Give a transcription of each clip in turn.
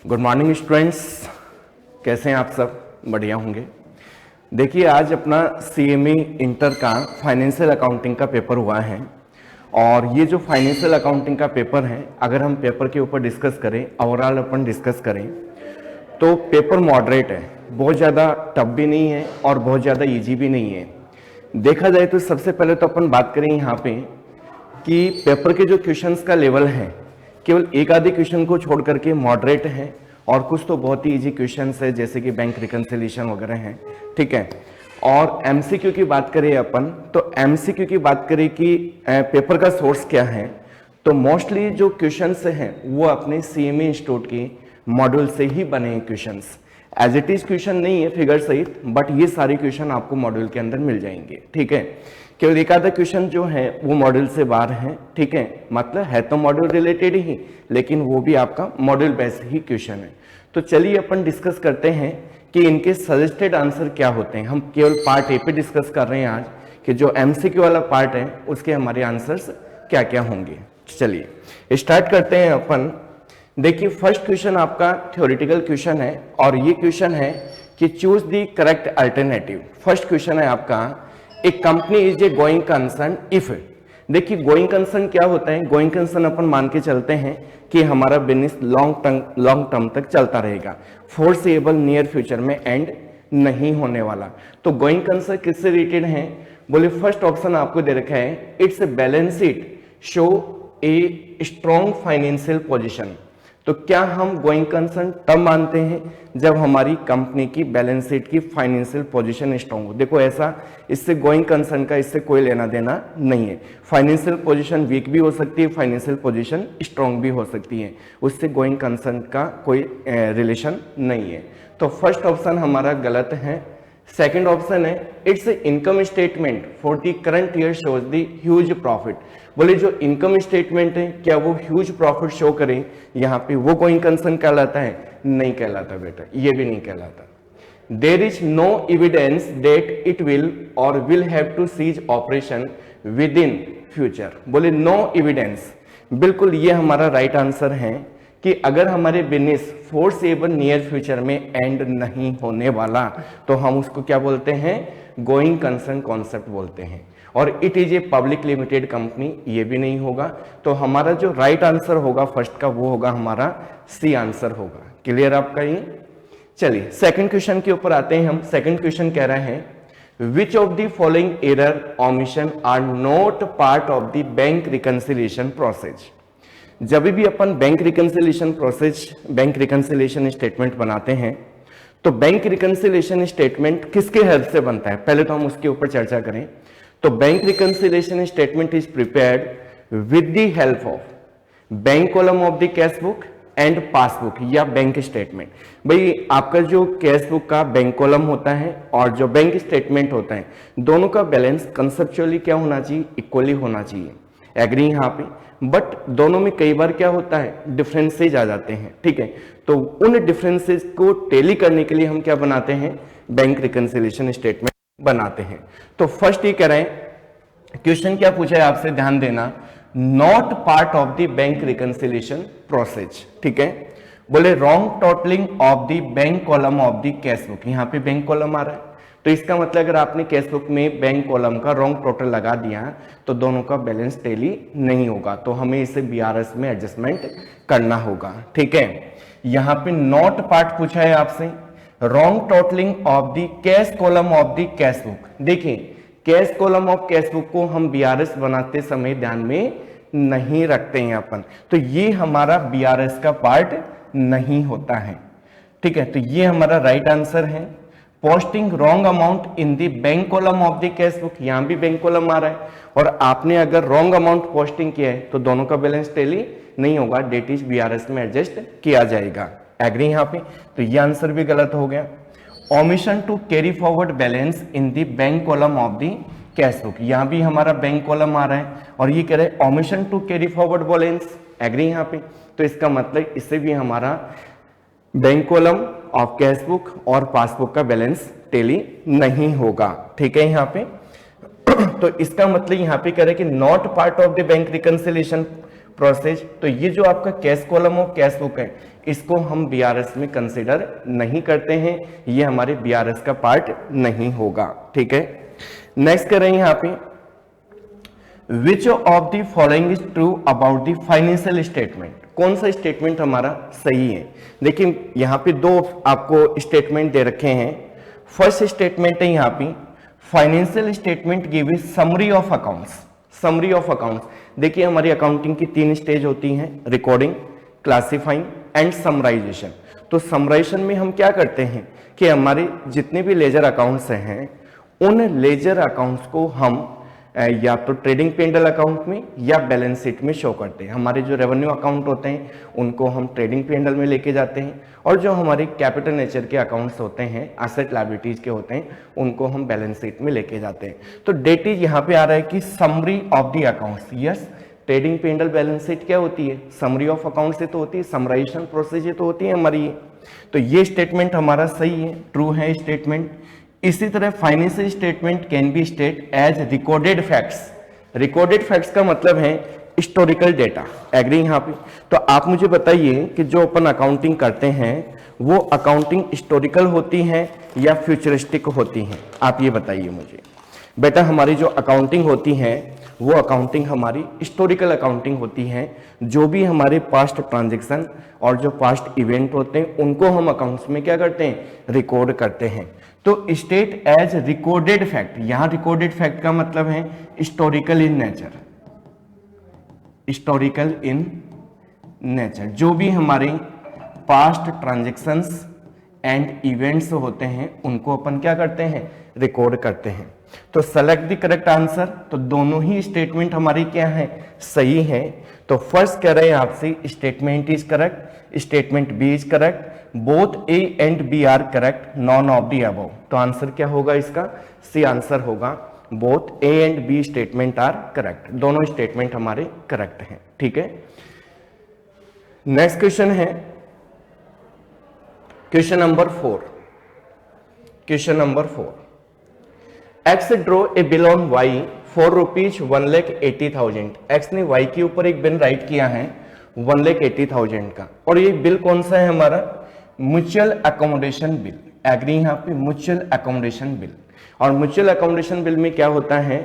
Good morning students, कैसे हैं आप सब? बढ़िया होंगे। देखिए, आज अपना सीएमए इंटर का फाइनेंशियल अकाउंटिंग का पेपर हुआ है और ये जो फाइनेंशियल अकाउंटिंग का पेपर है, अगर हम पेपर के ऊपर डिस्कस करें, ओवरऑल अपन डिस्कस करें तो पेपर मॉडरेट है, बहुत ज़्यादा टफ भी नहीं है और बहुत ज़्यादा इजी भी नहीं है। देखा जाए तो सबसे पहले तो अपन बात करें यहाँ पे कि पेपर के जो क्वेश्चंस का लेवल है, केवल एक आधे क्वेश्चन को छोड़ करके मॉडरेट है और कुछ तो बहुत ही इजी क्वेश्चंस है, जैसे कि बैंक रिकंसिलिएशन वगैरह हैं, ठीक है। और एमसीक्यू की बात करें अपन, तो एमसीक्यू की बात करें कि पेपर का सोर्स क्या है, तो मोस्टली जो क्वेश्चंस हैं वो अपने सीएमए इंस्टीट्यूट के मॉड्यूल से ही बने हैं questions. As it is question नहीं है फिगर सहित, बट ये सारे क्वेश्चन आपको मॉड्यूल के अंदर मिल जाएंगे, ठीक है। केवल एक आधा क्वेश्चन जो है वो मॉड्यूल से बाहर है, ठीक है, मतलब है तो मॉड्यूल रिलेटेड ही, लेकिन वो भी आपका मॉड्यूल बेस्ड ही क्वेश्चन है। तो चलिए अपन डिस्कस करते हैं कि इनके सजेस्टेड आंसर क्या होते हैं। हम केवल पार्ट ए पे डिस्कस कर रहे हैं आज कि जो एमसीक्यू वाला पार्ट है उसके हमारे आंसर्स क्या क्या होंगे। चलिए स्टार्ट करते हैं अपन। देखिए, फर्स्ट क्वेश्चन आपका थ्योरेटिकल क्वेश्चन है और ये क्वेश्चन है कि choose the correct alternative. First question है आपका, a company is a going concern if. देखिए, गोइंग कंसर्न क्या होता है? गोइंग कंसर्न अपन मान के चलते हैं कि हमारा बिजनेस लॉन्ग टर्म तक चलता रहेगा, फोर्सेबल नियर फ्यूचर में एंड नहीं होने वाला। तो गोइंग कंसर्न किससे रिलेटेड है? बोले फर्स्ट ऑप्शन आपको दे रखा है, it's a balance sheet show a strong financial position. तो क्या हम गोइंग कंसर्न तब मानते हैं जब हमारी कंपनी की बैलेंस शीट की फाइनेंशियल पोजीशन स्ट्रांग हो। देखो, ऐसा इससे गोइंग कंसर्न का इससे कोई लेना देना नहीं है। फाइनेंशियल पोजीशन वीक भी हो सकती है, फाइनेंशियल पोजीशन स्ट्रांग भी हो सकती है, उससे गोइंग कंसर्न का कोई रिलेशन नहीं है। तो फर्स्ट ऑप्शन हमारा गलत है। सेकेंड ऑप्शन है, it's income statement for the current year shows the huge profit. बोले जो इनकम स्टेटमेंट है क्या वो ह्यूज प्रॉफिट शो करें, यहाँ पे वो गोइंग कंसर्न कहलाता है? नहीं कहलाता बेटा, ये भी नहीं कहलाता। There is no evidence that it will और will have to cease operation within future. बोले नो एविडेंस, बिल्कुल ये हमारा राइट आंसर है कि अगर हमारे बिजनेस फोर्सेबल नियर फ्यूचर में एंड नहीं होने वाला तो हम उसको क्या बोलते हैं? गोइंग कंसर्न कॉन्सेप्ट बोलते हैं। और it is a public limited company, ये भी नहीं होगा। तो हमारा जो राइट आंसर होगा फर्स्ट का वो होगा हमारा सी आंसर होगा। क्लियर आपका ये? चलिए सेकंड क्वेश्चन के ऊपर आते हैं हम। सेकंड क्वेश्चन कह रहे हैं, which of the following error omission are not part of the bank reconciliation process. जब भी अपन bank reconciliation process, bank reconciliation statement बनाते हैं तो बैंक रिकंसिलिएशन स्टेटमेंट किसके हेल्प से बनता है, पहले तो हम उसके ऊपर चर्चा करें। तो bank reconciliation statement is prepared with the help of bank column of the cash book and passbook या बैंक स्टेटमेंट। भाई आपका जो कैश बुक का बैंक कॉलम होता है और जो बैंक स्टेटमेंट होता है, दोनों का बैलेंस कंसेप्चुअली क्या होना चाहिए? इक्वली होना चाहिए। एग्री यहाँ पे, बट दोनों में कई बार क्या होता है? डिफरेंसेज आ जाते हैं, ठीक है। तो उन डिफरेंसेज को टेली करने के लिए हम क्या बनाते हैं? बैंक रिकंसिलिएशन स्टेटमेंट बनाते हैं। तो फर्स्ट ये कह रहे हैं, क्वेश्चन क्या पूछा है आपसे, ध्यान देना, not part of the bank reconciliation process, ठीक है। बोले wrong totalling of the bank column of the cash book. यहाँ पे बैंक कॉलम आ रहा है तो इसका मतलब अगर आपने कैश बुक में बैंक कॉलम का रॉन्ग टोटल लगा दिया तो दोनों का बैलेंस टेली नहीं होगा, तो हमें इसे बीआरएस में एडजस्टमेंट करना होगा, ठीक है। यहाँ पे नॉट पार्ट पूछा है आपसे, wrong totalling of the cash column of the cash book. देखिए, cash column of cash book को हम बीआरएस बनाते समय ध्यान में नहीं रखते हैं अपन, तो ये हमारा बीआरएस का पार्ट नहीं होता है, ठीक है। तो ये हमारा राइट आंसर है। Posting wrong amount in the bank column of the cash book, यहां भी बैंक कॉलम आ रहा है और आपने अगर रॉन्ग अमाउंट पोस्टिंग किया है तो दोनों का बैलेंस टेली नहीं होगा, डेट इज बीआरएस में एडजस्ट किया जाएगा। एग्री यहाँ पे? तो ये आंसर भी गलत हो गया। Omission to carry forward balance in the bank column of the cash book, यहाँ भी हमारा बैंक कॉलम आ रहा है और ये कह रहे हैं omission to carry forward balance. Agree यहाँ पे? तो इसका मतलब इससे भी हमारा bank column of cash book और पासबुक का बैलेंस टेली नहीं होगा, ठीक है यहाँ पे। तो इसका मतलब यहाँ पे कह रहे हैं कि not part of the bank reconciliation process, तो ये जो आपका कैश कॉलम और कैश बुक है इसको हम बीआरएस में कंसिडर नहीं करते हैं, ये हमारे बीआरएस का पार्ट नहीं होगा। ठीक है, नेक्स्ट कर रहे हैं यहाँ पे, विच of the following is true about the financial statement, कौन सा स्टेटमेंट हमारा सही है। देखिए यहाँ पे दो आपको स्टेटमेंट दे रखे हैं। फर्स्ट स्टेटमेंट है यहाँ पे, financial statement give a summary of accounts. Summary of accounts, देखिए हमारी अकाउंटिंग की 3 स्टेज होती हैं, रिकॉर्डिंग, क्लासिफाइंग एंड समराइजेशन। तो समराइजेशन में हम क्या करते हैं कि हमारे जितने भी लेजर अकाउंट्स हैं उन लेजर अकाउंट्स को हम या तो ट्रेडिंग पेंडल अकाउंट में या बैलेंस शीट में शो करते हैं। हमारे जो रेवेन्यू अकाउंट होते हैं उनको हम ट्रेडिंग पेंडल में लेके जाते हैं, और जो हमारे कैपिटल नेचर के अकाउंट्स होते हैं, एसेट लायबिलिटीज के होते हैं, उनको हम बैलेंस शीट में लेके जाते हैं। तो डेट इज यहाँ पे आ रहा है कि summary of the accounts. Yes, trading P and L balance sheet क्या होती है, समरी ऑफ अकाउंट से तो होती है, समराइजेशन प्रोसेस ये तो होती है हमारी ये। तो ये स्टेटमेंट हमारा सही है, ट्रू है स्टेटमेंट। इसी तरह financial statement can be state as recorded facts. Recorded facts का मतलब है हिस्टोरिकल डेटा। एग्री यहाँ पे? तो आप मुझे बताइए कि जो अपन अकाउंटिंग करते हैं वो अकाउंटिंग हिस्टोरिकल होती है या फ्यूचरिस्टिक होती है, आप ये बताइए मुझे। बेटा हमारी जो अकाउंटिंग होती है वो अकाउंटिंग हमारी हिस्टोरिकल अकाउंटिंग होती है। जो भी हमारे पास्ट ट्रांजैक्शन और जो पास्ट इवेंट होते हैं उनको हम अकाउंट्स में क्या करते हैं, रिकॉर्ड करते हैं। तो स्टेट एज रिकॉर्डेड फैक्ट, यहां रिकॉर्डेड फैक्ट का मतलब है historical in nature. Historical in nature, जो भी हमारे पास्ट ट्रांजैक्शंस एंड इवेंट्स होते हैं उनको अपन क्या करते हैं, रिकॉर्ड करते हैं। तो सेलेक्ट द करेक्ट आंसर। तो दोनों ही स्टेटमेंट हमारी क्या है, सही है। तो फर्स्ट कह रहे हैं आपसे statement is correct, statement B is correct, both A and B are correct, none of the above. तो आंसर क्या होगा इसका, सी आंसर होगा, both A and B statement are correct, दोनों स्टेटमेंट हमारे करेक्ट हैं। ठीक है, नेक्स्ट क्वेश्चन है question number 4। Question number 4, X draw a bill on Y for rupees 1,80,000। X ने वाई के ऊपर एक बिल राइट किया है 1,80,000 का, और ये बिल कौन सा है हमारा, म्यूचुअल अकोमोडेशन बिल। एग्री यहाँ पे, म्यूचुअल अकोमोडेशन बिल। और म्यूचुअल अकोमोडेशन बिल में क्या होता है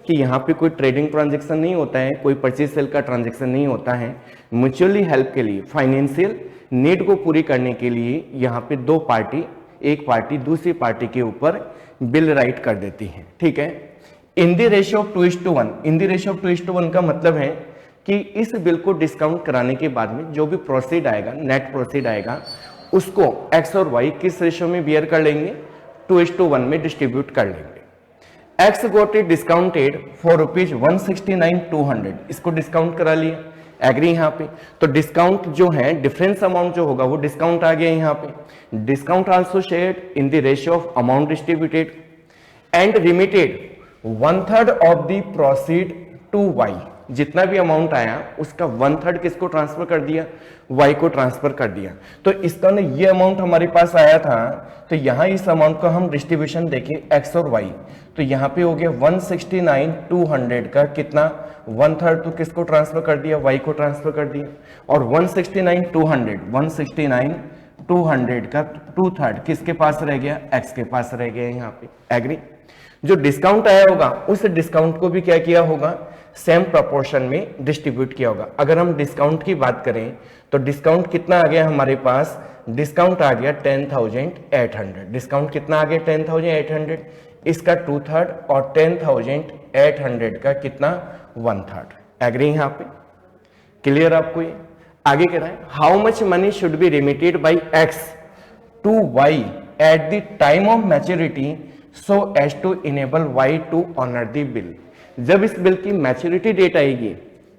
कि यहाँ पे कोई ट्रेडिंग ट्रांजैक्शन नहीं होता है, कोई परचेज सेल का ट्रांजैक्शन नहीं होता है। म्यूचुअली हेल्प के लिए, फाइनेंशियल नीड को पूरी करने के लिए यहाँ पे दो पार्टी, एक पार्टी दूसरी पार्टी के ऊपर बिल राइट कर देती है। ठीक है, इन the ratio of 2:1। In the ratio of 2:1 का मतलब है कि इस बिल को डिस्काउंट कराने के बाद में जो भी प्रोसीड आएगा, नेट प्रोसीड आएगा, उसको एक्स और वाई किस रेशियो में बियर कर लेंगे, 2:1 में डिस्ट्रीब्यूट कर लेंगे। X got it discounted for rupees 169,200, इसको डिस्काउंट करा लिया। एग्री यहाँ पे? तो डिस्काउंट जो है, डिफरेंस अमाउंट जो होगा वो डिस्काउंट आ गया यहाँ पे। Discount also shared in the ratio of amount distributed and remitted 1/3 of the proceed to Y. जितना भी अमाउंट आया उसका 1/3 किसको ट्रांसफर कर दिया, वाई को ट्रांसफर कर दिया। तो इसका ना ये अमाउंट हमारे पास आया था, तो यहाँ इस अमाउंट का हम डिस्ट्रीब्यूशन देखें एक्स और वाई, तो यहाँ पे हो गया 169,200 का कितना, 1/3 तो किसको ट्रांसफर कर दिया, वाई को ट्रांसफर कर दिया। और 169,200 का 2/3 किसके पास रह गया, एक्स के पास रह गया यहाँ पे। एग्री? जो डिस्काउंट आया होगा उस डिस्काउंट को भी क्या किया होगा, सेम प्रोपोर्शन में डिस्ट्रीब्यूट किया होगा। अगर हम डिस्काउंट की बात करें तो डिस्काउंट कितना आ गया हमारे पास, डिस्काउंट आ गया 10,800। डिस्काउंट कितना आ गया 10,800, इसका 2/3 और 10,800 का कितना 1/3। एग्री यहाँ पे? क्लियर आपको ये? आगे कह रहा है, how much money should be remitted by X to Y at the time of maturity so as to enable Y to honour the bill. जब इस बिल की मैच्योरिटी डेट आएगी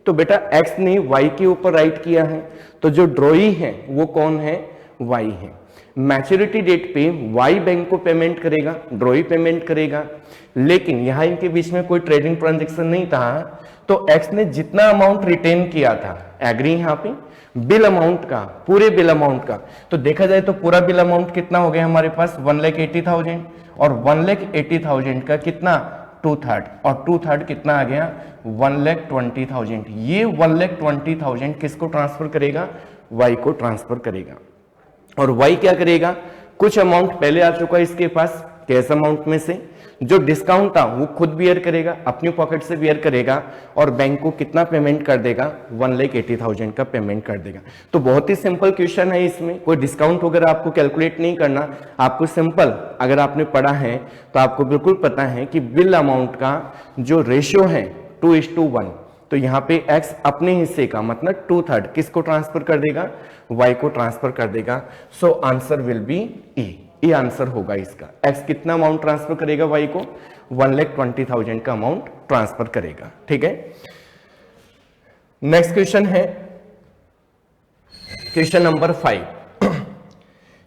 तो बेटा एक्स ने वाई के ऊपर राइट किया है, तो जो ड्रॉई है वो कौन है, वाई है। मैच्योरिटी डेट पे वाई बैंक को पेमेंट करेगा, ड्रॉई पेमेंट करेगा, लेकिन यहां इनके बीच में कोई ट्रेडिंग ट्रांजैक्शन नहीं था, तो एक्स ने जितना अमाउंट रिटेन किया था, एग्री यहाँ पे, बिल अमाउंट का, पूरे बिल अमाउंट का, तो देखा जाए तो पूरा बिल अमाउंट कितना हो गया हमारे पास 1,80,000, और 1,80,000 का कितना 2/3, और 2/3 कितना आ गया 1,20,000। ये 1,20,000 किसको ट्रांसफर करेगा, y को ट्रांसफर करेगा। और y क्या करेगा, कुछ अमाउंट पहले आ चुका है इसके पास कैश अमाउंट में से, जो डिस्काउंट था वो खुद बियर करेगा, अपनी पॉकेट से बियर करेगा, और बैंक को कितना पेमेंट कर देगा 1,80,000 का पेमेंट कर देगा। तो बहुत ही सिंपल क्वेश्चन है, इसमें कोई डिस्काउंट वगैरह आपको कैलकुलेट नहीं करना, आपको सिंपल, अगर आपने पढ़ा है तो आपको बिल्कुल पता है कि बिल अमाउंट का जो रेशियो है 2:1, तो यहाँ पे x अपने हिस्से का मतलब 2/3 किसको ट्रांसफर कर देगा, y को ट्रांसफर कर देगा। सो आंसर विल बी ए, ये आंसर होगा इसका। x कितना अमाउंट ट्रांसफर करेगा y को, 1,20,000 का अमाउंट ट्रांसफर करेगा। ठीक है, नेक्स्ट क्वेश्चन है क्वेश्चन नंबर 5।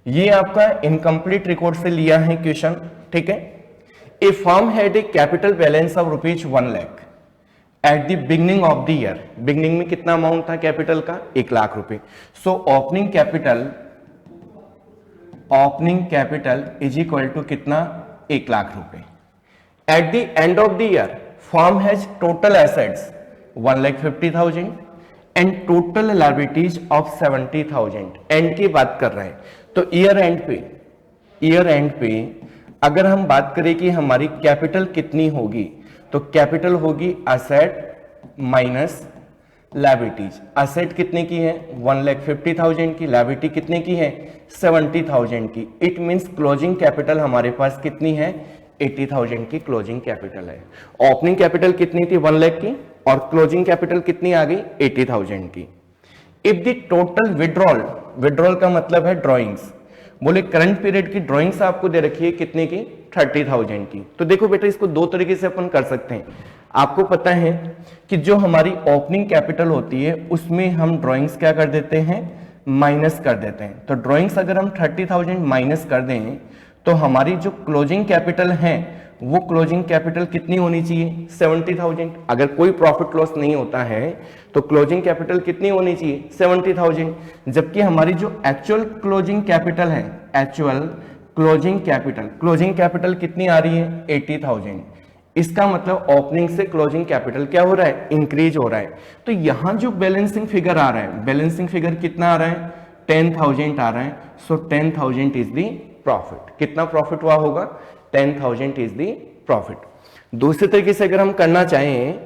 ये आपका इनकम्प्लीट रिकॉर्ड से लिया है क्वेश्चन। ठीक है, a firm had a capital balance of ₹1 lakh at the beginning of the year. Beginning में कितना अमाउंट था कैपिटल का, 1 लाख रुपए। So opening capital is equal to कितना, 1 लाख रुपए। At the end of the year firm has total assets 1,50,000 and total liabilities of 70,000। End की बात कर रहे हैं, तो ईयर एंड पे अगर हम बात करें कि हमारी कैपिटल कितनी होगी, तो कैपिटल होगी असेट माइनस लायबिलिटीज। असेट कितने की है 1,50,000 की, लायबिलिटी कितने की है 70,000 की। इट मींस क्लोजिंग कैपिटल हमारे पास कितनी है 80,000 की क्लोजिंग कैपिटल है। ओपनिंग कैपिटल कितनी थी 1 लाख की, और क्लोजिंग कैपिटल कितनी आ गई 80,000 की। इफ द टोटल विड्रॉल का मतलब है ड्रॉइंग्स, बोले करंट पीरियड की ड्राइंग्स आपको दे रखी है कितने की 30,000 की। तो देखो बेटा, इसको दो तरीके से अपन कर सकते हैं। आपको पता है कि जो हमारी ओपनिंग कैपिटल होती है उसमें हम ड्राइंग्स क्या कर देते हैं, माइनस कर देते हैं। तो ड्राइंग्स अगर हम 30,000 माइनस कर दें तो हमारी जो क्लोजिंग कैपिटल है वो क्लोजिंग कैपिटल कितनी होनी चाहिए 70,000। अगर कोई प्रॉफिट लॉस नहीं होता है तो क्लोजिंग कैपिटल कितनी होनी चाहिए 70,000। जबकि हमारी जो एक्चुअल क्लोजिंग कैपिटल है, एक्चुअल क्लोजिंग कैपिटल कितनी आ रही है 80,000। इसका मतलब ओपनिंग से क्लोजिंग कैपिटल क्या हो रहा है, इंक्रीज हो रहा है। तो यहां जो बैलेंसिंग फिगर आ रहा है, बैलेंसिंग फिगर कितना आ रहा है 10,000 आ रहा है। सो 10,000 इज दी प्रॉफिट। कितना प्रॉफिट हुआ होगा 10,000 इज दी प्रॉफिट। दूसरे तरीके से अगर हम करना चाहें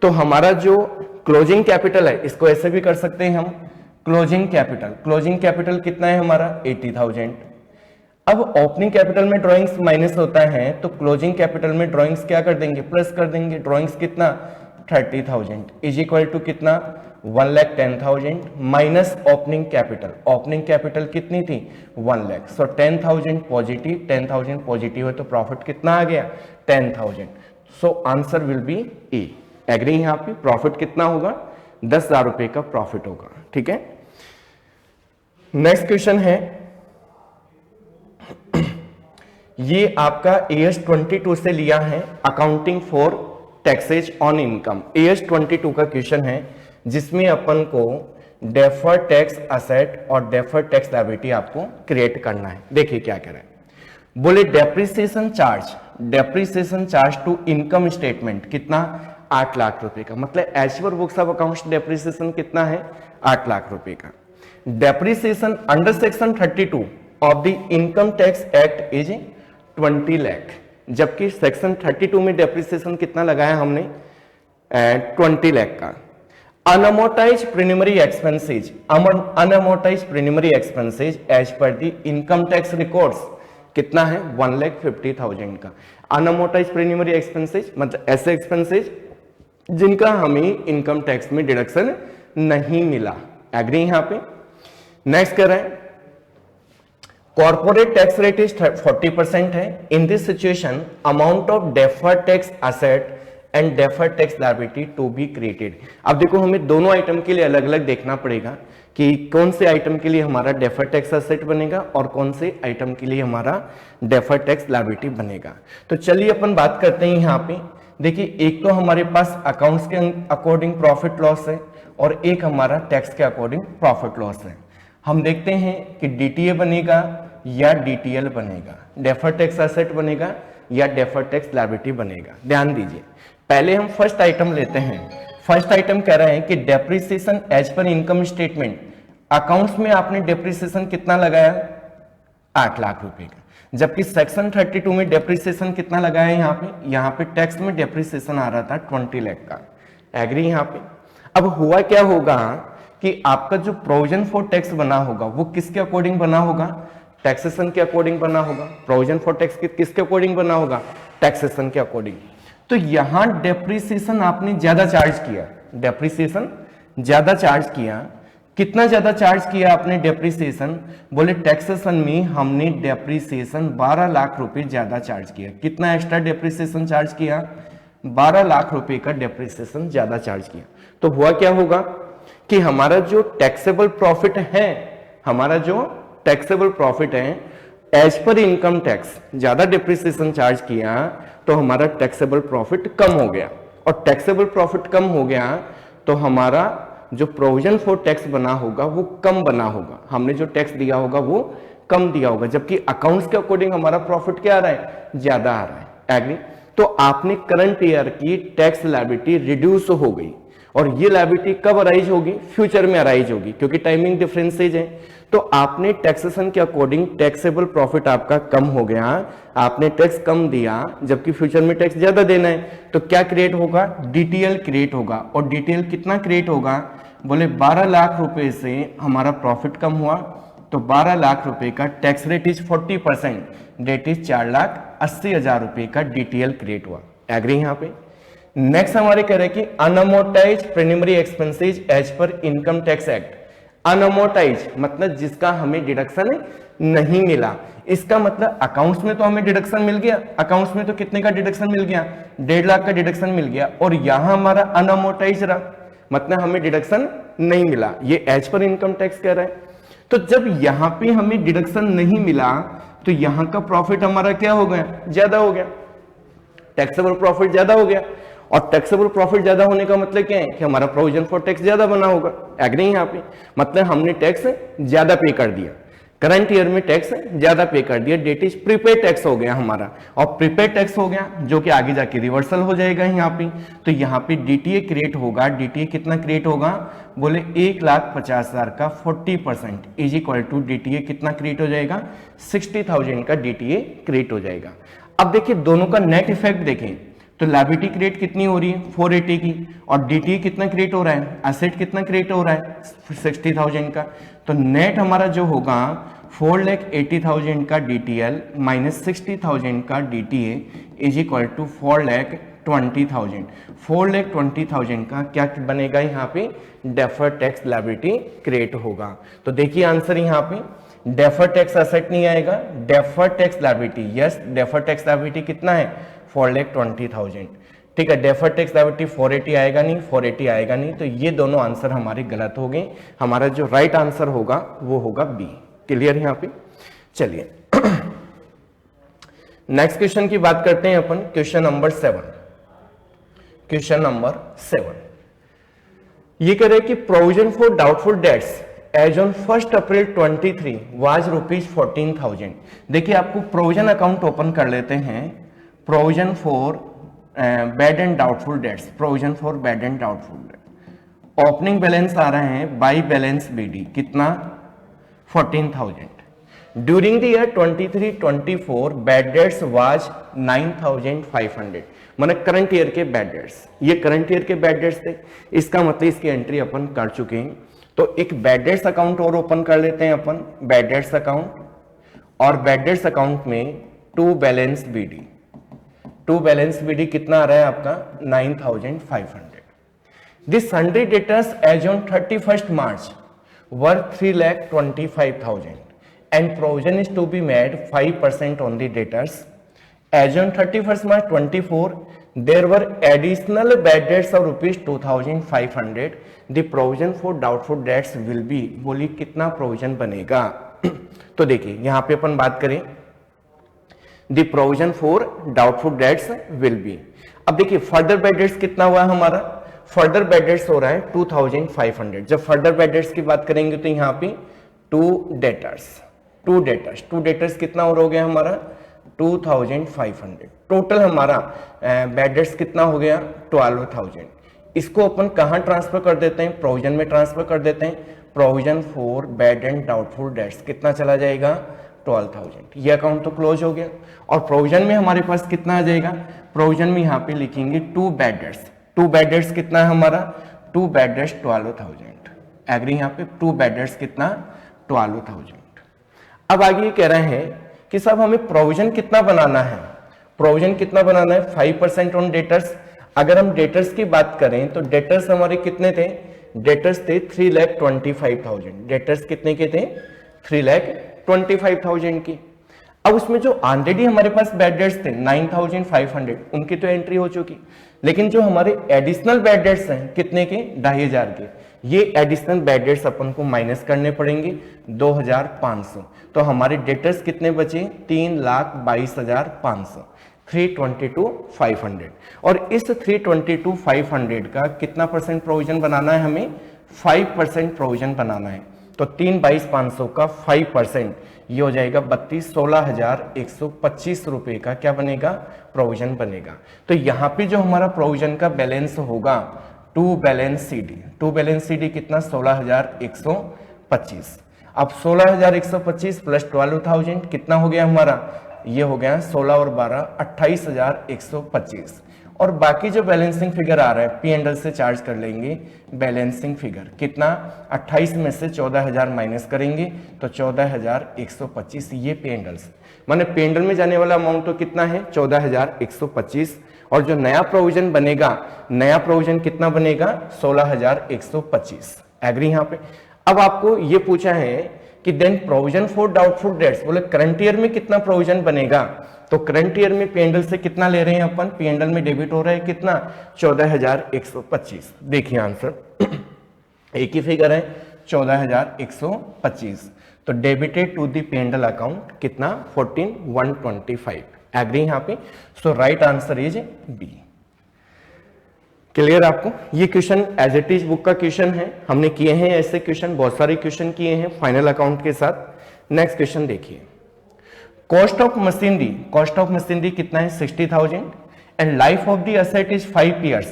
तो हमारा जो क्लोजिंग कैपिटल है इसको ऐसे भी कर सकते हैं हम, क्लोजिंग कैपिटल कितना है हमारा 80,000। अब ओपनिंग कैपिटल में ड्राइंग्स माइनस होता है तो क्लोजिंग कैपिटल में ड्राइंग्स क्या कर देंगे, प्लस कर देंगे। ड्राइंग्स कितना 30,000 इज इक्वल टू कितना 1,10,000 माइनस ओपनिंग कैपिटल कितनी थी 1 लाख। सो 10,000 पॉजिटिव है तो प्रॉफिट कितना आ गया 10,000। So answer will be A. Agree, यहां पे प्रॉफिट कितना होगा 10,000 रुपए का प्रॉफिट होगा। ठीक है, नेक्स्ट क्वेश्चन है, ये आपका AS 22 से लिया है, accounting for taxes on income. AS 22 का क्वेश्चन है जिसमें अपन को डेफर्ड टैक्स असेट और डेफर्ड टैक्स लायबिलिटी आपको क्रिएट करना है। देखिए क्या कह रहा है, बोले depreciation charge to income statement कितना 8 लाख रुपए का। मतलब as per books of accounts depreciation कितना है 8 लाख रुपए का। Depreciation under section 32 of the income tax act is 20 lakh, जबकि सेक्शन 32 में डेप्रिसिएशन कितना लगाया हमने 20 लाख का। Unamortized preliminary expenses as per the income tax records कितना है 1,50,000 का। अनअमोर्टाइज्ड प्रीलिमिनरी एक्सपेंसेज मतलब ऐसे एक्सपेंसेज जिनका हमें इनकम टैक्स में डिडक्शन नहीं मिला। एग्री यहां पे। नेक्स्ट कर रहे हैं, कॉर्पोरेट टैक्स रेट इज 40% है। In this situation amount of deferred tax asset and deferred tax liability to be created. अब देखो हमें दोनों आइटम के लिए अलग अलग देखना पड़ेगा कि कौन से आइटम के लिए हमारा डेफर्ड टैक्स असेट बनेगा और कौन से आइटम के लिए हमारा डेफर्ड टैक्स लायबिलिटी बनेगा। तो चलिए अपन बात करते हैं यहाँ पे। देखिए, एक तो हमारे पास अकाउंट्स के अकॉर्डिंग प्रॉफिट लॉस है और एक हमारा टैक्स के अकॉर्डिंग प्रॉफिट लॉस है। हम देखते हैं कि DTA बनेगा या DTL बनेगा, डेफर्ड टैक्स असेट बनेगा या डेफर्ड टैक्स लायबिलिटी बनेगा। ध्यान दीजिए, पहले हम फर्स्ट आइटम लेते हैं। फर्स्ट आइटम कह रहे हैं कि depreciation as per income statement, accounts में आपने डेप्रिसिएशन कितना लगाया, 8 लाख रुपए का, जबकि सेक्शन 32 में डेप्रिसिएशन कितना लगाया है, यहाँ पे टैक्स में डेप्रिसिएशन आ रहा था 20 लाख का। एग्री यहाँ पे। अब हुआ क्या होगा कि आपका जो प्रोविजन फॉर टैक्स बना होगा वो किसके अकॉर्डिंग बना होगा, टैक्सेशन के अकॉर्डिंग बना होगा। प्रोविजन फॉर टैक्स किसके अकॉर्डिंग बना होगा, टैक्सेशन के अकॉर्डिंग। तो यहां डेप्रिसिएशन आपने ज्यादा चार्ज किया, डेप्रिसिएशन ज्यादा चार्ज किया। कितना ज्यादा चार्ज किया आपने डेप्रिसिएशन, बोले टैक्सेशन में हमने डेप्रिसिएशन 12 लाख रुपए ज्यादा चार्ज किया। कितना एक्स्ट्रा डेप्रिसिएशन चार्ज किया, 12 लाख रुपए का डेप्रिसिएशन ज्यादा चार्ज किया। तो हुआ क्या होगा कि हमारा जो टैक्सेबल प्रॉफिट है, हमारा जो टैक्सेबल प्रॉफिट है एज पर इनकम टैक्स, ज्यादा डेप्रिसिएशन चार्ज किया तो हमारा टैक्सेबल प्रॉफिट कम हो गया, और टैक्सेबल प्रॉफिट कम हो गया तो हमारा जो प्रोविजन फॉर टैक्स बना होगा वो कम बना होगा, हमने जो टैक्स दिया होगा वो कम दिया होगा, जबकि अकाउंट्स के अकॉर्डिंग हमारा प्रॉफिट क्या आ रहा है, ज्यादा आ रहा है। एग्री। तो आपने करंट ईयर की टैक्स लायबिलिटी रिड्यूस हो गई, और ये लायबिलिटी कब अराइज होगी, फ्यूचर में अराइज होगी, क्योंकि टाइमिंग डिफरेंसेज है। तो आपने टैक्सेशन के अकॉर्डिंग टैक्सेबल प्रॉफिट आपका कम हो गया, आपने टैक्स कम दिया, जबकि फ्यूचर में टैक्स ज्यादा देना है, तो क्या क्रिएट होगा, डीटीएल क्रिएट होगा। और डीटीएल कितना क्रिएट होगा, बोले 12 लाख रुपए से हमारा प्रॉफिट कम हुआ, तो 12 लाख रुपए का tax rate is 40%, that is 4,80,000 रुपए का डीटीएल क्रिएट हुआ। एग्री यहाँ पे। नेक्स्ट हमारे कह रहे हैं कि unamortized preliminary expenses as per income tax act. Unamortized मतलब जिसका हमें डिडक्शन नहीं मिला, इसका मतलब अकाउंट्स में तो हमें डिडक्शन मिल गया, अकाउंट्स में तो कितने का डिडक्शन मिल गया, 1.5 लाख का डिडक्शन मिल गया, और यहां हमारा अनअमोर्टाइज रहा, मतलब हमें डिडक्शन नहीं मिला। ये एज पर इनकम टैक्स कह रहा है। तो जब यहां पे हमें डिडक्शन नहीं मिला तो यहां का प्रॉफिट हमारा क्या हो गया, ज्यादा हो गया, टैक्सेबल प्रॉफिट ज्यादा हो गया। और टैक्सेबल प्रॉफिट ज्यादा होने का मतलब क्या है कि हमारा प्रोविजन फॉर टैक्स ज्यादा बना होगा। एग्री यहाँ पे, मतलब हमने टैक्स ज्यादा पे कर दिया, करंट ईयर में टैक्स ज्यादा पे कर दिया, डेट इज प्रीपेड टैक्स हो गया हमारा, और प्रीपेड टैक्स हो गया जो कि आगे जाके रिवर्सल हो जाएगा यहाँ पे। तो यहाँ पे डीटीए क्रिएट होगा, डीटीए कितना क्रिएट होगा, बोले 1,50,000 का 40% इज इक्वल टू डीटीए कितना क्रिएट हो जाएगा, 60,000 का डीटीए क्रिएट हो जाएगा। अब देखिए दोनों का नेट इफेक्ट देखें, तो लायबिलिटी क्रिएट कितनी हो रही है, 480 की, और डीटीए कितना क्रिएट हो रहा है, एसेट कितना क्रिएट हो रहा है, 60,000 का। तो नेट हमारा जो होगा 4,80,000 का डीटीएल माइनस 60,000 का डीटीए इज इक्वल टू 4,20,000। 4,20,000 का क्या बनेगा, यहाँ पे डेफर्ड टैक्स लायबिलिटी क्रिएट होगा। तो देखिए आंसर यहाँ पे डेफर्ड टैक्स एसेट नहीं आएगा, deferred tax liability, yes deferred tax liability कितना है, 4,20,000। ठीक है, डेफर्ड टैक्स लायबिलिटी 480 आएगा नहीं, 480 आएगा नहीं, तो ये दोनों आंसर हमारे गलत हो गए। हमारा जो राइट आंसर होगा वो होगा बी। क्लियर यहाँ पे। चलिए नेक्स्ट क्वेश्चन की बात करते हैं अपन, क्वेश्चन नंबर 7। क्वेश्चन नंबर 7 ये कह रहे कि provision for doubtful debts as on 1 April 23 was ₹14,000। देखिए आपको प्रोविजन अकाउंट ओपन कर लेते हैं, provision for bad and doubtful debts, provision for bad and doubtful debt, opening balance आ रहे हैं बाई बैलेंस बीडी कितना, 14,000। During the year 23-24 bad debts was 9,500, मतलब करंट ईयर के बैड डेट्स, ये करंट ईयर के बैड डेट्स थे, इसका मतलब इसकी एंट्री अपन कर चुके हैं। तो एक बैड डेट्स अकाउंट और ओपन कर लेते हैं अपन, बैड डेट्स अकाउंट, और बैड डेट्स अकाउंट में to balance BD, to balance BD कितना आ रहा है आपका, 9,500। This sundry debtors as on 31st March were 3,25,000 and provision is to be made 5% on the debtors. As on 31st March 24, there were additional bad debts of ₹2,500. The provision for doubtful debts will be, बोलिए कितना provision बनेगा। तो देखिए यहाँ पे अपन बात करें, the provision for doubtful debts will be, अब देखिए फर्दर बैड डेट्स कितना हुआ हमारा, फर्दर बैड डेट्स हो रहा है 2,500। जब फर्दर बैड डेट्स की बात करेंगे तो यहाँ पे टू डेटर्स कितना और हो गया हमारा, 2500। टोटल हमारा बैड डेट्स कितना हो गया 12000। इसको अपन कहाँ ट्रांसफर कर देते हैं, प्रोविजन में ट्रांसफर कर देते हैं। Provision for bad and doubtful dates कितना चला जाएगा 12000। ये अकाउंट तो क्लोज हो गया। और प्रोविजन में हमारे पास कितना आ जाएगा, प्रोविजन में यहाँ पे लिखेंगे 2 बैड डेट्स। 2 बैड डेट्स कितना है हमारा 2 बैड डेट्स 12000। एग्री, यहाँ पे 2 बैड डेट्स कितना 12000। अब आगे ये कह रहे हैं कि साहब हमें प्रोविजन कितना बनाना है, प्रोविजन कितना बनाना है 5% ऑन डेटर्स। अगर हम डेटर्स की बात करें तो डेटर्स हमारे कितने थे, डेटर्स थे 3,25,000। डेटर्स कितने के थे 3,25,000 की। अब उसमें जो ऑलरेडी हमारे पास बैड डेट्स थे 9,500, उनकी तो एंट्री हो चुकी। लेकिन जो हमारे एडिशनल बैड डेट्स हैं कितने के 2,500 के, ये एडिशनल बैड डेट्स अपन को माइनस करने पड़ेंगे 2,500। तो हमारे डेटर्स कितने बचे 3,22,500, 322,500। और इस 322,500 का कितना परसेंट प्रोविजन बनाना है हमें 5% प्रोविजन बनाना है। तो 3,22,500 का 5% ये हो जाएगा 16,125 रुपए का क्या बनेगा प्रोविजन बनेगा। तो यहाँ पे जो हमारा प्रोविजन का बैलेंस होगा टू बैलेंस सीडी कितना 16,125। अब 16,125 प्लस 12,000 कितना हो गया हमारा, ये हो गया 16 और 12 28,125। और बाकी जो बैलेंसिंग फिगर आ रहा है पी एंडल से चार्ज कर लेंगे बैलेंसिंग फिगर कितना 28 में से 14,000 माइनस करेंगे तो 14,125। ये पी एंडल्स माने पी एंडल में जाने वाला अमाउंट तो कितना है 14,125। और जो नया प्रोविजन बनेगा, नया प्रोविजन कितना बनेगा 16,125। एग्री यहाँ पे। अब आपको ये पूछा है कि then provision for doubtful debts, बोले करंट ईयर में कितना प्रोविजन बनेगा। तो करंट ईयर में पीएनडल से कितना ले रहे हैं अपन, पीएनडल में डेबिट हो रहा है कितना 14,125। देखिए आंसर एक ही फिगर है 14,125। तो debited to the P and L account कितना 14,125। एग्री यहाँ पे। So right answer is B. Clear आपको। ये question as it is book का क्वेश्चन है, हमने किए हैं ऐसे क्वेश्चन, बहुत सारे क्वेश्चन किए हैं फाइनल अकाउंट के साथ। नेक्स्ट क्वेश्चन देखिए, कॉस्ट ऑफ मशीनरी कितना है 60,000 and life of the asset is 5 years।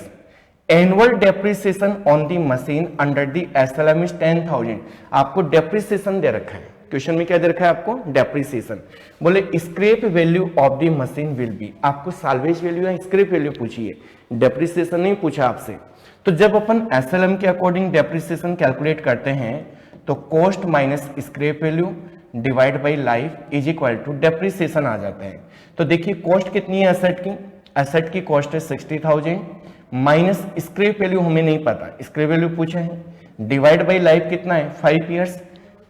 Annual depreciation on the machine under the SLM is 10,000। आपको डेप्रिसिएशन दे रखा है, क्वेश्चन में क्या दे रखा है आपको डेप्रिसिएशन। बोले scrap value of the machine will be, आपको साल्वेज वैल्यू या स्क्रैप वैल्यू पूछिए, डेप्रिसिएशन नहीं पूछा आपसे। तो जब अपन एसएलएम के अकॉर्डिंग डेप्रिसिएशन कैलकुलेट करते हैं तो cost minus scrap value divide by life is equal to depreciation आ जाते हैं। तो देखिए कॉस्ट कितनी है एसेट की कॉस्ट है 60,000 माइनस स्क्रैप वैल्यू हमें नहीं पता, स्क्रैप वैल्यू पूछे हैं, डिवाइड बाई लाइफ कितना है 5 years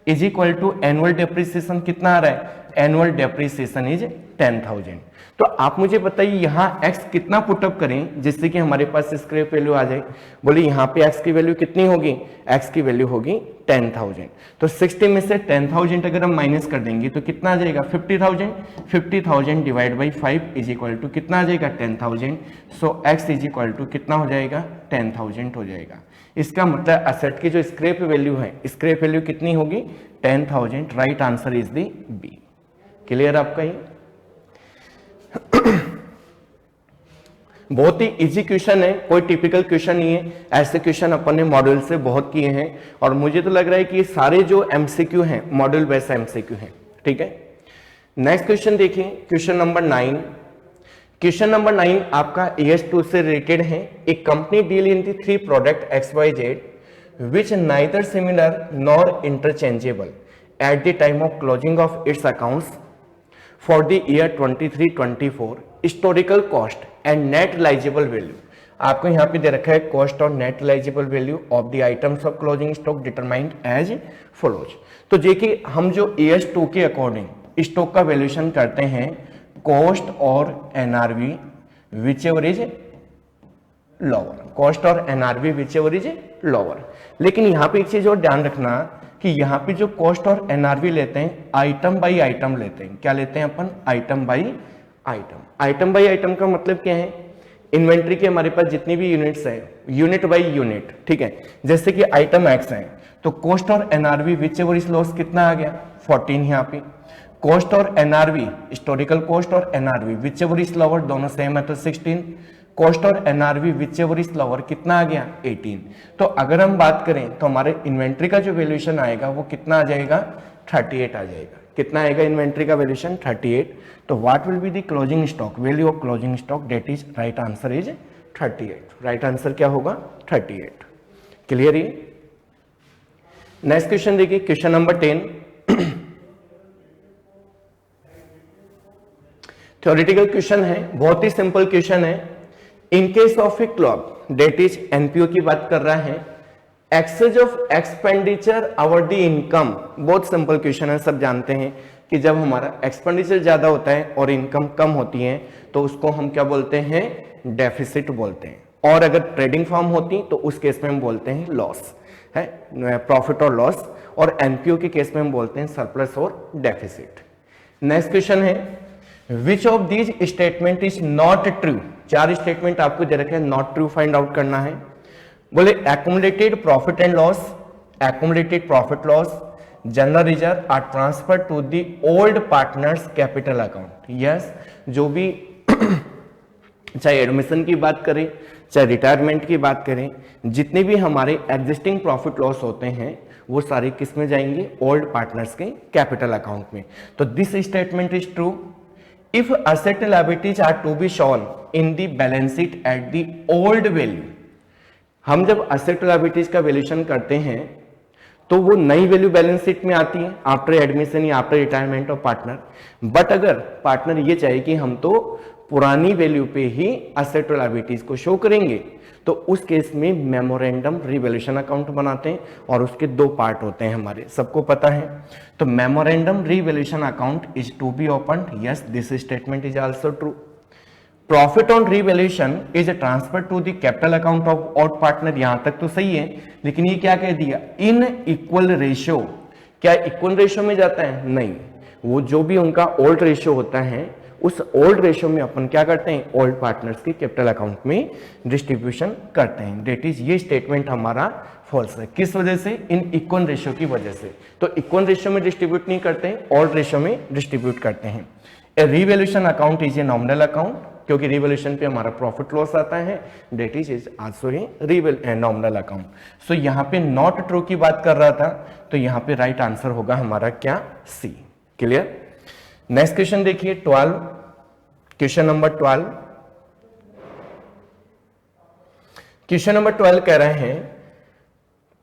is equal to annual depreciation कितना आ रहा है, एनुअल डेप्रिसिएशन इज 10,000। तो आप मुझे बताइए यहाँ x कितना पुटअप करें जिससे कि हमारे पास स्क्रैप वैल्यू आ जाए। बोले यहाँ पे x की वैल्यू कितनी होगी, x की वैल्यू होगी 10,000। तो 60 में से 10,000 अगर हम माइनस कर देंगे तो कितना आ जाएगा 50,000। 50,000 divide by 5 is equal to कितना आ जाएगा 10,000। So x is equal to कितना हो जाएगा 10,000 हो जाएगा। इसका मतलब एसेट की जो स्क्रैप वैल्यू है, स्क्रैप वैल्यू कितनी होगी 10,000। Right answer is the B. Clear आपका ये बहुत ही इजी क्वेश्चन है, कोई टिपिकल क्वेश्चन नहीं है। ऐसे क्वेश्चन अपन ने मॉडल से बहुत किए हैं और मुझे तो लग रहा है कि ये सारे जो एमसीक्यू हैं मॉडल बेस्ड एमसीक्यू हैं। ठीक है, नेक्स्ट क्वेश्चन देखिए, क्वेश्चन नंबर 9। क्वेश्चन नंबर 9 आपका ES2 से रिलेटेड है। एक company deal in the 3 product XYZ which neither similar nor interchangeable at the time of closing of its accounts for the year 23-24, historical cost and net realizable value। आपको यहाँ पे दे रखा है cost और net realisable value of the items of closing stock determined as follows. तो देखिए हम जो ES2 के अकॉर्डिंग स्टॉक का वैल्यूएशन करते हैं कॉस्ट और NRV which ever is lower, cost और NRV which ever is lower. लेकिन यहाँ पे एक चीज और ध्यान रखना कि यहाँ पे जो कॉस्ट और NRV लेते हैं आइटम बाई आइटम लेते हैं। क्या लेते हैं अपन, item by item. Item by item का मतलब क्या है, इन्वेंट्री के हमारे पास जितनी भी यूनिट्स है यूनिट बाई यूनिट। ठीक है, जैसे कि आइटम X है तो कॉस्ट और NRV which ever is loss कितना आ गया 14 यहाँ पे, कॉस्ट और एनआरवी, हिस्टोरिकल कॉस्ट और NRV which ever is lower, दोनों सेम है तो 16, कॉस्ट और NRV which ever is lower कितना आ गया 18। तो अगर हम बात करें तो हमारे इन्वेंट्री का जो वैल्यूएशन आएगा वो कितना आ जाएगा 38 आ जाएगा। कितना आएगा इन्वेंट्री का वैल्यूएशन 38। तो what will be the closing stock, value of closing stock, that is right answer is 38। Right answer क्या होगा 38। क्लियर है। नेक्स्ट क्वेश्चन देखिए, क्वेश्चन नंबर 10 थ्योरेटिकल क्वेश्चन है, बहुत ही सिंपल क्वेश्चन है। In case of a club, that is NPO की बात कर रहा है, excess of expenditure over the income. बहुत सिंपल क्वेश्चन है, सब जानते हैं कि जब हमारा एक्सपेंडिचर ज्यादा होता है और इनकम कम होती है तो उसको हम क्या बोलते हैं, डेफिसिट बोलते हैं। और अगर ट्रेडिंग फर्म होती तो उस केस में हम बोलते हैं लॉस, है प्रॉफिट और लॉस। और एनपीओ के केस में हम बोलते हैं सरप्लस और डेफिसिट। नेक्स्ट क्वेश्चन है, which of these statement is not true. 4 statement आपको दे रखे हैं, नॉट ट्रू फाइंड आउट करना है। बोले accumulated profit and loss, accumulated profit loss, general reserve are transfer to the old partners capital account. Yes, जो भी चाहे एडमिशन की बात करें चाहे रिटायरमेंट की बात करें, जितने भी हमारे एग्जिस्टिंग प्रॉफिट लॉस होते हैं वो सारे किस में जाएंगे, ओल्ड पार्टनर्स के कैपिटल अकाउंट में। तो this statement is true if asset liabilities are to be shown in the balance sheet at the old value। हम जब asset liabilities का वैल्यूएशन करते हैं तो वो नई वैल्यू बैलेंस शीट में आती है आफ्टर एडमिशन या after retirement of partner. But अगर पार्टनर ये चाहे कि हम तो पुरानी वैल्यू पे ही एसेट और लायबिलिटीज को शो करेंगे तो उस केस में मेमोरेंडम रिवैल्यूएशन अकाउंट बनाते हैं और उसके 2 पार्ट होते हैं, हमारे सबको पता है। तो memorandum revaluation account is to be opened, yes this statement is also true. Profit on revaluation is transfer to the capital account of old partner, यहां तक तो सही है, लेकिन ये क्या कह दिया, इन इक्वल रेशियो। क्या इक्वल रेशियो में जाता है, नहीं, वो जो भी उनका ओल्ड रेशियो होता है उस ओल्ड रेशियो में अपन क्या करते हैं, ओल्ड पार्टनर्स के कैपिटल अकाउंट में डिस्ट्रीब्यूशन करते हैं। डेट इज, ये स्टेटमेंट हमारा फॉल्स है। किस वजह से, इन इक्वल रेशियो की वजह से। तो इक्वल रेशियो में डिस्ट्रीब्यूट नहीं करते हैं, ओल्ड रेशियो में डिस्ट्रीब्यूट करते हैं। A revaluation account is a nominal account, क्योंकि रिवैल्यूएशन पे हमारा प्रॉफिट लॉस आता है। Debt is also a nominal account. So यहाँ पे नॉट ट्रू की बात कर रहा था, तो यहाँ पे राइट आंसर होगा हमारा क्या, सी। क्लियर। नेक्स्ट क्वेश्चन देखिए 12, क्वेश्चन नंबर 12। क्वेश्चन नंबर 12 कह रहे हैं,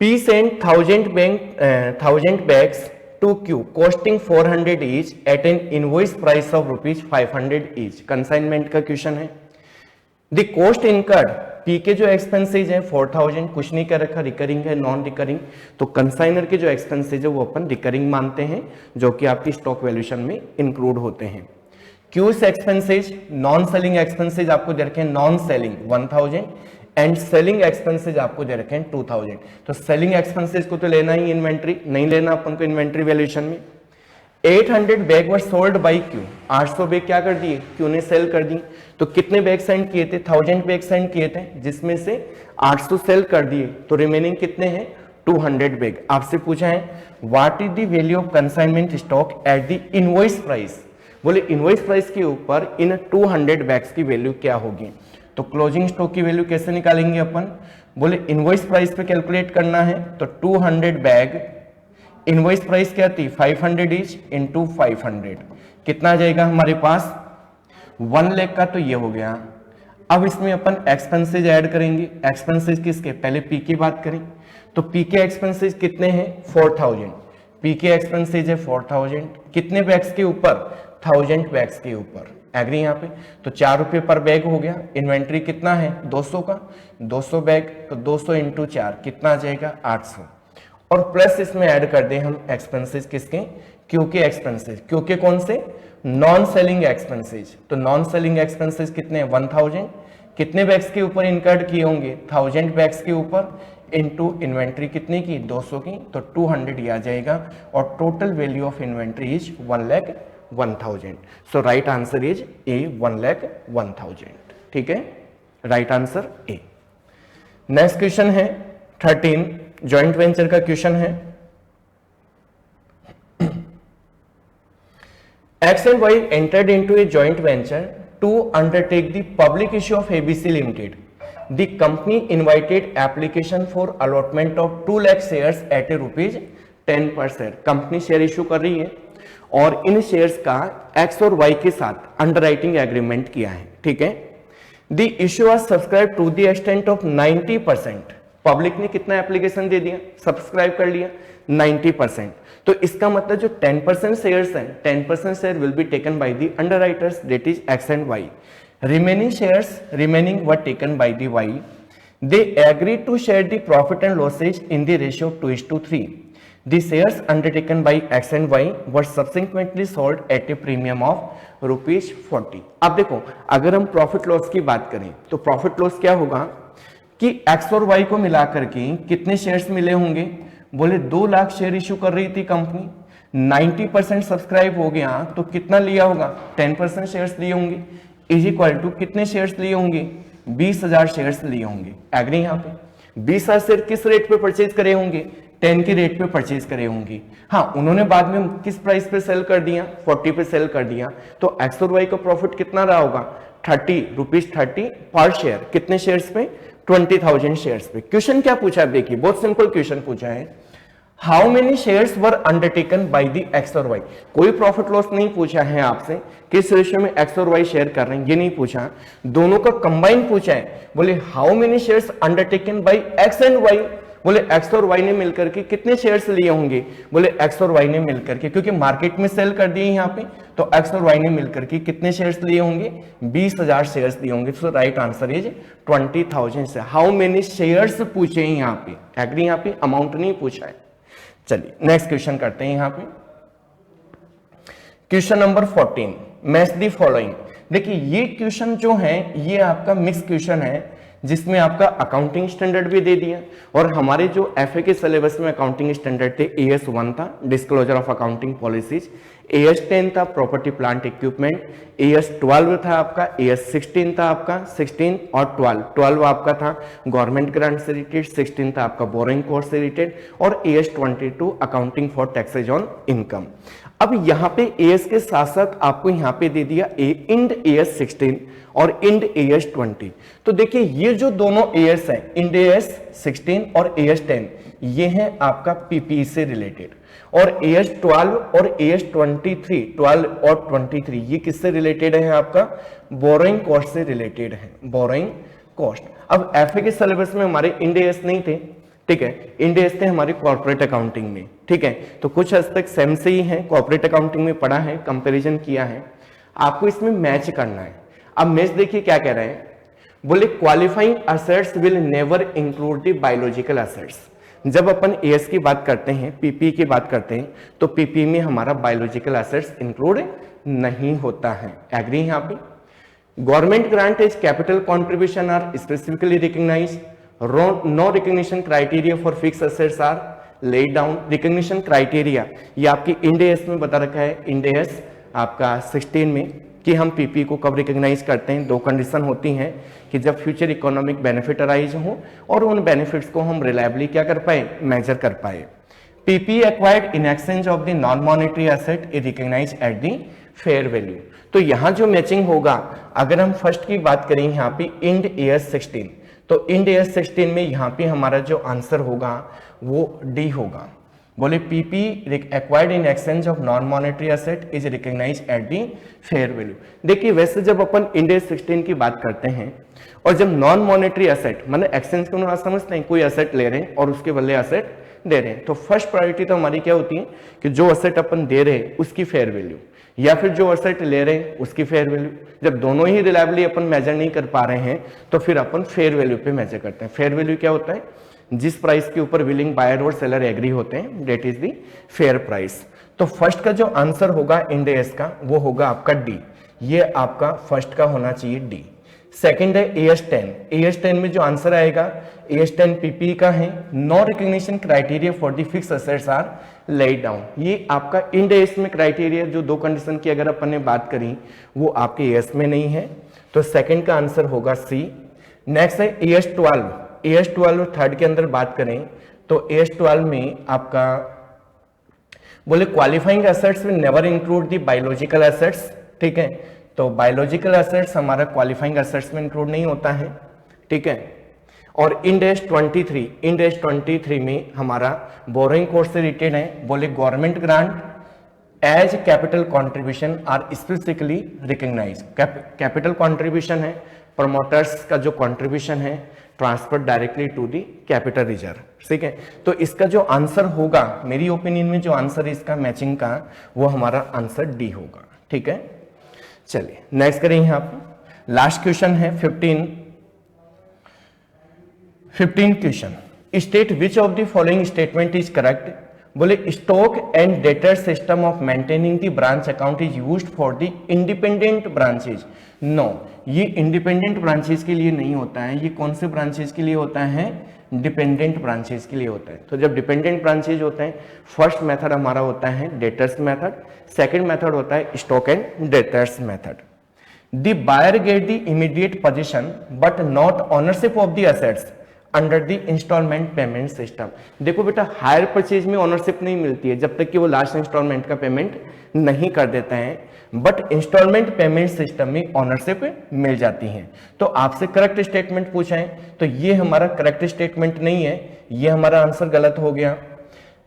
P sent 1000 bags to Q costing 400 each at an invoice price of rupees 500 each। Consignment का क्वेश्चन है। द कॉस्ट इनकर्ड, P के जो एक्सपेंसेज है 4000, कुछ नहीं कर रखा, रिकरिंग है नॉन रिकरिंग, तो कंसाइनर के जो एक्सपेंसेज है वो अपन रिकरिंग मानते हैं, जो कि आपकी स्टॉक वैल्यूएशन में इंक्लूड होते हैं। क्यूस एक्सपेंसेज, नॉन सेलिंग एक्सपेंसेज आपको दे रखे हैं non selling 1000 and selling expenses आपको दे रखे हैं 2000। तो सेलिंग एक्सपेंसेज को तो लेना ही, इन्वेंट्री नहीं लेना अपन को इन्वेंट्री वैल्यूएशन में। 800 bag were sold by Q, 800 bag क्या कर दिए, क्यू ने सेल कर दी। तो कितने बैग सेंड किए थे, 1000 बैग सेंड किए थे, जिसमें से 800 सेल कर दिए, तो रिमेनिंग कितने हैं 200 बैग। आपसे पूछा है what is the value of consignment stock at the invoice price. बोले इनवॉइस प्राइस के ऊपर इन 200 बैग्स की वैल्यू क्या होगी। तो क्लोजिंग स्टॉक की वैल्यू कैसे निकालेंगे अपन, बोले इनवॉइस प्राइस पे कैलकुलेट करना है, तो 200 बैग, इनवॉइस प्राइस क्या थी 500 इच इंटू 500, कितना आ जाएगा हमारे पास 1 लाख का, तो ये हो गया। अब इसमें अपन एक्सपेंसेज ऐड करेंगे। एक्सपेंसेज किसके, पहले पी की बात करें तो पी के एक्सपेंसेज कितने हैं 4000, पी के एक्सपेंसेज है 4000, कितने बैग्स के ऊपर 1000 बैग्स के ऊपर। एग्री यहाँ पे, तो 4 रुपए पर बैग हो गया। इन्वेंट्री कितना है 200 का, 200 बैग, तो 200 इंटू 4 कितना आ जाएगा 800। और प्लस इसमें ऐड कर दें हम एक्सपेंसेज किसके, क्यू के एक्सपेंसेज। क्यू के कौन से, नॉन सेलिंग एक्सपेंसेज। तो नॉन सेलिंग एक्सपेंसेज कितने 1000, कितने बैग्स के ऊपर इनकर्ड किए होंगे 1000 बैग्स के ऊपर, इनटू इन्वेंट्री कितने की 200 की, तो 200 ही आ जाएगा। और total value of inventory is 1,10,000। So right answer is a 1,10,000। ठीक है, right answer A. Next question है 13, जॉइंट वेंचर का क्वेश्चन है। X and Y entered into a joint venture to undertake the public issue of ABC Limited. The company invited application for allotment of 2 lakh shares at a rupees 10 per share. Company share issue कर रही है और इन shares का X और Y के साथ underwriting agreement किया है, ठीक है। The issue was subscribe to the extent of 90%। Public ने कितना एप्लीकेशन दे दिया, सब्सक्राइब कर लिया 90%। तो इसका मतलब जो 10% शेयर्स हैं, 10% share will be taken by the underwriters, that is X and Y. Remaining shares were taken by the Y. They agreed to share the profit and losses in the ratio of 2:3. The shares undertaken by X and Y were subsequently sold at a premium of ₹40. अब देखो, अगर हम profit loss की बात करें तो profit loss क्या होगा कि X और Y को मिलाकर के कितने शेयर्स मिले होंगे, बोले 2 लाख शेयर इशू कर रही थी कंपनी, 90% सब्सक्राइब हो गया तो कितना लिया होगा, 10% शेयर्स लिए होंगे, इज इक्वल टू कितने शेयर्स लिए होंगे, 20,000 शेयर्स लिए होंगे। एग्री यहाँ पे 20,000 शेयर किस रेट पे परचेज करे होंगे, 10 के रेट पे परचेज करे होंगे। हाँ, उन्होंने बाद में किस प्राइस पे सेल कर दिया, 40 पे सेल कर दिया, तो एक्स और वाई का प्रॉफिट कितना रहा होगा, ₹30 पर शेयर। कितने शेयर्स पे, 20,000 शेयर्स पे। क्वेश्चन क्या पूछा है, देखिए बहुत सिंपल क्वेश्चन पूछा है, how many shares were undertaken by the x और वाई। कोई प्रॉफिट लॉस नहीं पूछा है आपसे, किस रेशियो में एक्स और वाई शेयर कर रहे हैं, ये नहीं पूछा, दोनों का कंबाइन पूछा है। बोले how many shares undertaken by X and Y, बोले एक्स और वाई ने मिलकर के कितने शेयर्स लिए होंगे, बोले एक्स और वाई ने मिलकर के, क्योंकि मार्केट में सेल कर दिए यहाँ पे, तो एक्स और वाई ने मिलकर के कितने शेयर्स लिए होंगे, 20,000 शेयर्स लिए होंगे। सो राइट आंसर इज 20,000 से। हाउ मेनी शेयर्स पूछे हैं यहाँ पे, एग्री, यहाँ पे अमाउंट नहीं पूछा है। चलिए नेक्स्ट क्वेश्चन करते हैं यहाँ पे, question number 14, match the following. देखिए ये क्वेश्चन जो है ये आपका मिक्स क्वेश्चन है, जिसमें आपका अकाउंटिंग स्टैंडर्ड भी दे दिया, और हमारे जो एफए के सिलेबस में अकाउंटिंग स्टैंडर्ड थे, AS1 था disclosure of accounting policies, AS10 था प्रॉपर्टी प्लांट इक्विपमेंट, AS12 था आपका, AS16 था आपका, 16 और 12 आपका था गवर्नमेंट ग्रांट से रिलेटेड, 16 था आपका बोरोइंग कॉस्ट से रिलेटेड, और AS22 accounting for taxes on income. अब यहाँ पे AS के साथ साथ आपको यहाँ पे दे दिया इंड AS16 और इंड AS20। तो देखिए ये जो दोनों AS हैं, इंड AS16 और AS10, ये है आपका PPE से रिलेटेड, और AS12 और AS23, 12 और 23 ये किससे रिलेटेड है, आपका बोरोइंग कॉस्ट से रिलेटेड है, बोरोइंग कॉस्ट। अब एफए के सिलेबस में हमारे इंड AS नहीं थे, ठीक है, इंड AS थे हमारे कॉर्पोरेट अकाउंटिंग में, ठीक है, तो कुछ हद तक सेम से ही है, कॉर्पोरेट अकाउंटिंग में पढ़ा है, कंपैरिजन किया है, आपको इसमें मैच करना है। अब मैच देखिए क्या कह रहे हैं, बोले qualifying assets will never include the biological assets. जब अपन AS की बात करते हैं, PPE की बात करते हैं, तो PPE में हमारा बायोलॉजिकल असेट्स इंक्लूड नहीं होता है। एग्री यहाँ पे, government grant as capital contribution are specifically recognised, no recognition criteria for fix assets are laid down. Recognition criteria ये आपकी इंड AS में बता रखा है, इंड AS आपका 16 में, कि हम PPE को कब रिकॉग्नाइज करते हैं। 2 कंडीशन होती हैं कि जब फ्यूचर इकोनॉमिक बेनिफिट अराइज हो और उन बेनिफिट्स को हम रिलायबली क्या कर पाए, मेजर कर पाए। PPE acquired in exchange of the non monetary asset is recognised at the fair value. तो यहाँ जो मैचिंग होगा, अगर हम फर्स्ट की बात करें यहाँ पे इंड AS16, तो इंड AS16 में यहाँ पे हमारा जो आंसर होगा वो D होगा। बोले PPE acquired in exchange of non monetary asset is recognised at the fair value. देखिए वैसे जब अपन इंड AS16 की बात करते हैं और जब नॉन मॉनेटरी एसेट मतलब एक्सचेंज को आप समझते हैं, कोई एसेट ले रहे हैं और उसके बदले एसेट दे रहे हैं, तो फर्स्ट प्रायोरिटी तो हमारी क्या होती है कि जो एसेट अपन दे रहे हैं उसकी फेयर वैल्यू, या फिर जो एसेट ले रहे हैं उसकी फेयर वैल्यू। जब दोनों ही रिलायबली अपन मेजर नहीं कर पा रहे हैं तो फिर अपन फेयर वैल्यू पे मेजर करते हैं। फेयर वैल्यू क्या होता है, जिस प्राइस के ऊपर विलिंग बायर और सेलर एग्री होते हैं, that is the fair price. तो फर्स्ट का जो आंसर होगा इंड AS का वो होगा आपका D, ये आपका फर्स्ट का होना चाहिए D। सेकंड है AS10, AS10 में जो आंसर आएगा AS10 PPE का है, no recognition criteria for the fix assets are laid down. ये आपका इंड AS में क्राइटेरिया जो 2 कंडीशन की अगर अपन ने बात करी वो आपके AS में नहीं है, तो सेकंड का आंसर होगा C। नेक्स्ट है AS12, AS12 थर्ड के अंदर बात करें तो AS12 में आपका बोले qualifying assets will never include the biological assets, ठीक है, तो बायोलॉजिकल एसेट्स हमारा क्वालिफाइंग एसेट्स में इंक्लूड नहीं होता है, ठीक है। और इंडेक्स 23 में हमारा बोरोइंग कोर्स से रिलेटेड है, बोले government grant as capital contribution are specifically recognise. Capital contribution है, प्रमोटर्स का जो कंट्रीब्यूशन है transfer directly to the capital reserve, ठीक है। तो इसका जो आंसर होगा मेरी ओपिनियन में, जो आंसर इसका मैचिंग का, वो हमारा आंसर डी होगा, ठीक है। चलिए नेक्स्ट करें यहाँ पे, लास्ट क्वेश्चन है 15 question, state which of the following statement is correct. बोले stock and debtor system of maintaining the branch account is used for the independent branches. No, ये इंडिपेंडेंट ब्रांचेज के लिए नहीं होता है, ये कौन से ब्रांचेज के लिए होता है, डिपेंडेंट ब्रांचेज के लिए होता है। तो जब डिपेंडेंट ब्रांचेज होते हैं, फर्स्ट मेथड हमारा होता है डेटर्स मेथड, सेकंड मेथड होता है stock and debtors method. The buyer get the immediate position but not ownership of the assets under the instalment payment system. देखो बेटा, हायर परचेज में ओनरशिप नहीं मिलती है जब तक कि वो लास्ट इंस्टॉलमेंट का पेमेंट नहीं कर देते हैं, बट इंस्टॉलमेंट पेमेंट सिस्टम में ओनरशिप मिल जाती है। तो आपसे करेक्ट स्टेटमेंट पूछा है, तो ये हमारा करेक्ट स्टेटमेंट नहीं है, ये हमारा आंसर गलत हो गया।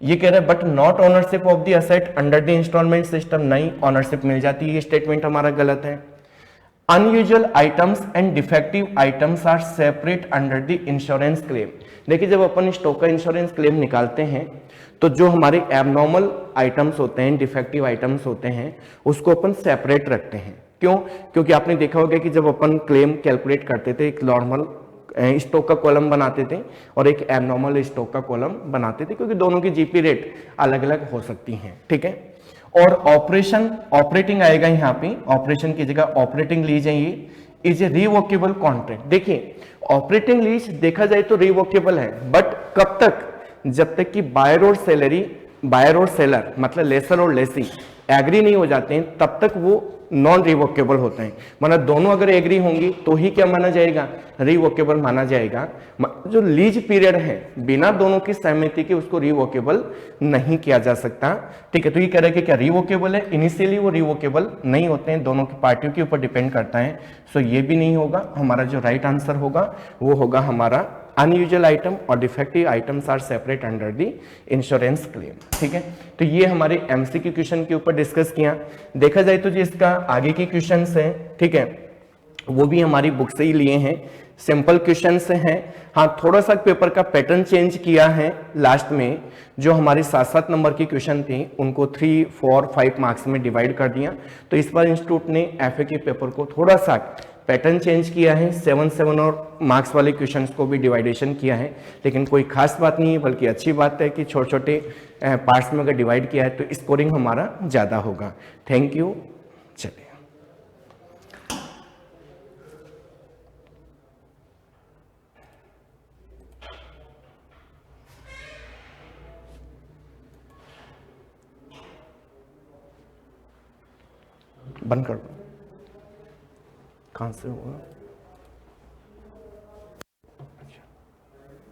ये कह रहा है but not ownership of the asset under the instalment system, नहीं, ओनरशिप मिल जाती है, ये स्टेटमेंट हमारा गलत है। Unusual items and defective items are separate under the insurance claim. देखिए, जब अपन स्टॉक का इंश्योरेंस क्लेम निकालते हैं तो जो हमारे एबनॉर्मल आइटम्स होते हैं, डिफेक्टिव आइटम्स होते हैं, उसको अपन सेपरेट रखते हैं। क्यों? क्योंकि आपने देखा होगा कि जब अपन क्लेम कैलकुलेट करते थे, एक नॉर्मल स्टॉक का कॉलम बनाते थे और एक एबनॉर्मल स्टॉक का कॉलम बनाते थे, क्योंकि दोनों की जीपी रेट अलग अलग हो सकती हैं, ठीक है। और ऑपरेटिंग आएगा यहाँ पे, ऑपरेशन की जगह ऑपरेटिंग लीज है, ये इज ए रिवोकेबल कॉन्ट्रैक्ट। देखिए, ऑपरेटिंग लीज देखा जाए तो रिवोकेबल है, बट कब तक, जब तक कि बायर और सेलर मतलब लेसर और लेसी एग्री नहीं हो जाते हैं, तब तक वो नॉन रिवोकेबल होते हैं। मतलब दोनों अगर एग्री होंगी तो ही क्या माना जाएगा, रिवोकेबल माना जाएगा। जो लीज पीरियड है, बिना दोनों की सहमति के उसको रिवोकेबल नहीं किया जा सकता, ठीक है। तो ये कह रहे हैं कि क्या रिवोकेबल है, इनिशियली वो रिवोकेबल नहीं होते हैं, दोनों की पार्टियों के ऊपर डिपेंड करता है। सो ये भी नहीं होगा, हमारा जो राइट आंसर होगा वो होगा हमारा अनयूजुअल आइटम और defective items are separate under the insurance claim, ठीक है। तो ये हमारे एमसीक्यू क्वेश्चन के ऊपर डिस्कस किया। देखा जाए तो जो इसका आगे के क्वेश्चंस हैं, ठीक है, वो भी हमारी बुक से ही लिए हैं, सिंपल क्वेश्चंस हैं। हाँ, थोड़ा सा पेपर का पैटर्न चेंज किया है लास्ट में, जो हमारी 7-7 नंबर की क्वेश्चन थी उनको 3, 4, 5 मार्क्स में डिवाइड कर दिया। तो इस बार इंस्टीट्यूट ने एफए के पेपर को थोड़ा सा पैटर्न चेंज किया है, 7 और मार्क्स वाले क्वेश्चंस को भी डिवाइडेशन किया है। लेकिन कोई खास बात नहीं है, बल्कि अच्छी बात है कि छोटे छोटे पार्ट्स में अगर डिवाइड किया है तो स्कोरिंग हमारा ज़्यादा होगा। Thank you. चलिए बंद कर दो। कहाँ से हुआ?